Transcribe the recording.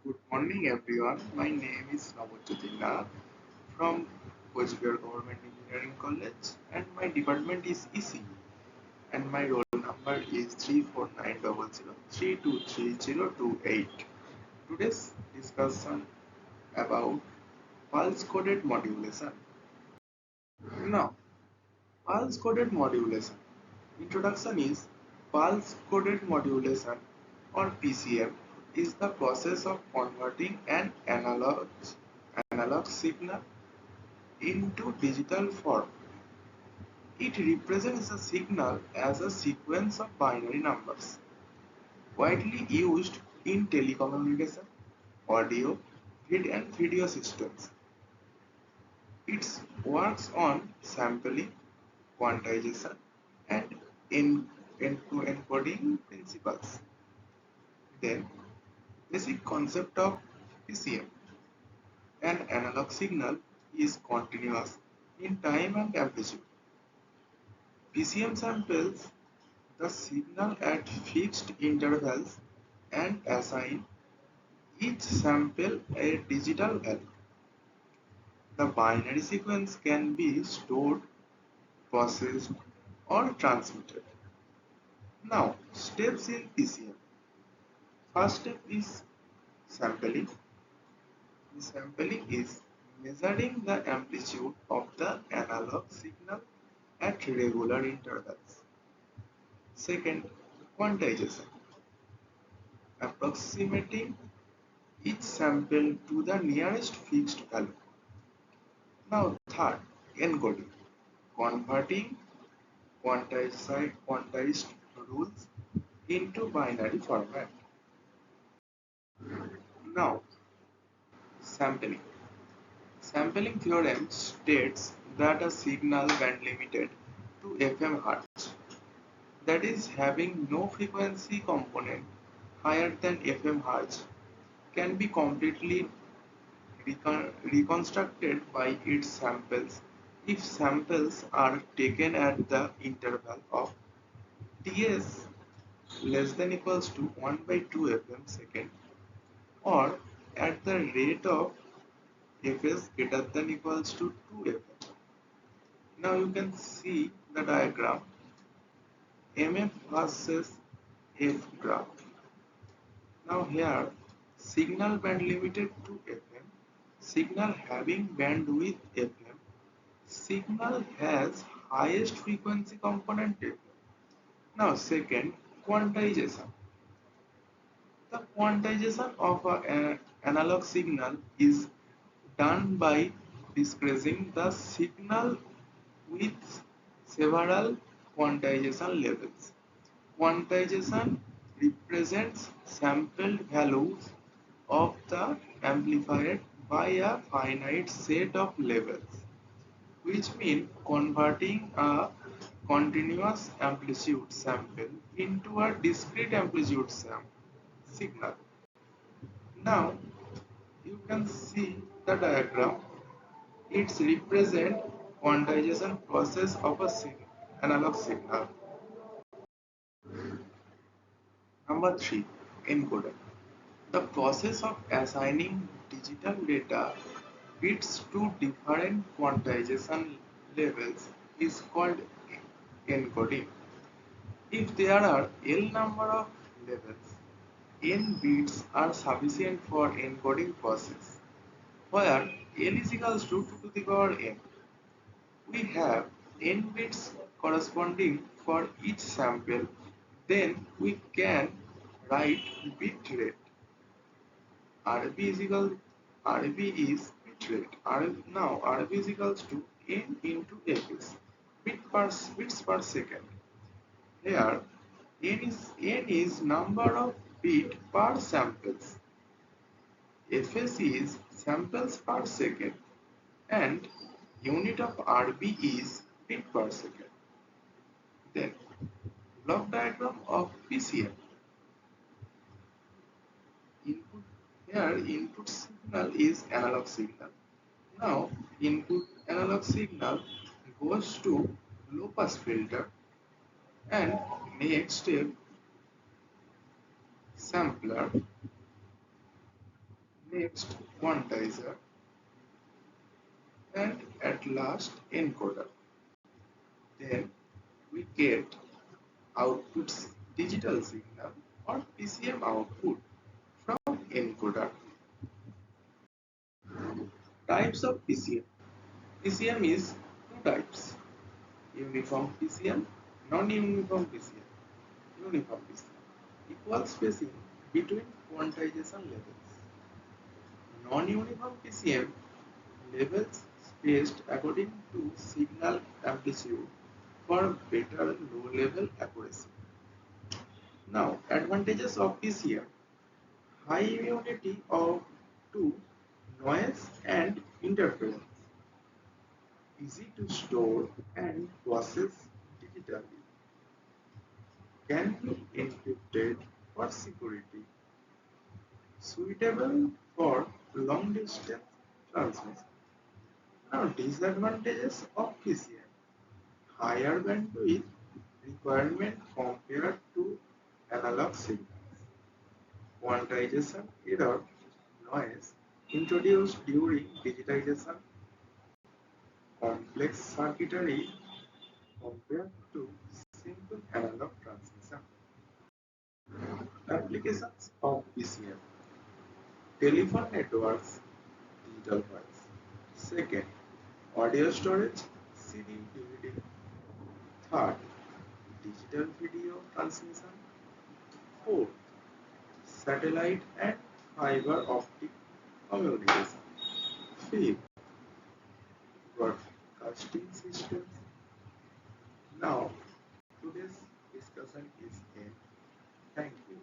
Good morning everyone. My name is Nabajyoti Nag from Coochbehar Government Engineering College and my department is EC and my roll number is 34900323028. Today's discussion about pulse coded modulation. Now, pulse coded modulation. Introduction is pulse coded modulation or PCM is the process of converting an analog signal into digital form. It represents a signal as a sequence of binary numbers, widely used in telecommunication, audio, and video systems. It works on sampling, quantization, and encoding principles. Then, basic concept of PCM. An analog signal is continuous in time and amplitude. PCM samples the signal at fixed intervals and assign each sample a digital value. The binary sequence can be stored, processed, or transmitted. Now, steps in PCM. First step is sampling. The sampling is measuring the amplitude of the analog signal at regular intervals. Second, quantization. Approximating each sample to the nearest fixed value. Now, third, encoding. Converting quantized rules into binary format. Now, sampling. Sampling theorem states that a signal band limited to FM Hz, that is having no frequency component higher than FM Hz, can be completely reconstructed by its samples if samples are taken at the interval of Ts less than equals to 1 by 2 fm second or at the rate of Fs greater than equals to 2 fm. Now you can see the diagram MF versus F graph. Now here signal band limited to FM, signal having bandwidth FM, signal has highest frequency component FM. Now second, quantization. The quantization of an analog signal is done by discrediting the signal with several quantization levels. Quantization represents sampled values of the amplifier by a finite set of levels, which mean converting a continuous amplitude sample into a discrete amplitude signal. Now you can see the diagram. It's represent quantization process of a analog signal. Number 3. Encoder. The process of assigning digital data bits to different quantization levels is called encoding. If there are L number of levels, n bits are sufficient for encoding process, where n is equals to 2 to the power n. We have n bits corresponding for each sample, then we can write bit rate. RB is equal RB is bit rate. Now RB is equals to n into fs, bits per second. Here n is number of bit per samples. Fs is samples per second and unit of RB is bit per second. Then block diagram of PCM. Input here input signal is analog signal. Now input analog signal goes to low pass filter and next step sampler next quantizer, and at last encoder. Then we get outputs digital signal or PCM output from encoder. Types of PCM. PCM is two types: uniform PCM, non-uniform PCM. Uniform PCM equal spacing between quantization levels. Non-uniform PCM levels spaced according to signal amplitude for better low-level accuracy. Now, advantages of PCM: high immunity to noise and interference, easy to store and process digitally, can be encrypted for security, suitable for long distance transmission. Now, disadvantages of PCM: higher bandwidth requirement compared to analog signals, quantization error, noise introduced during digitization, complex circuitry compared to simple analog transmission. Applications of PCM: telephone networks, digital files. Second, audio storage, CD, DVD. Third, digital video transmission. Fourth, satellite and fiber optic communication. Fifth, broadcasting systems. Now, today's discussion is end. Thank you.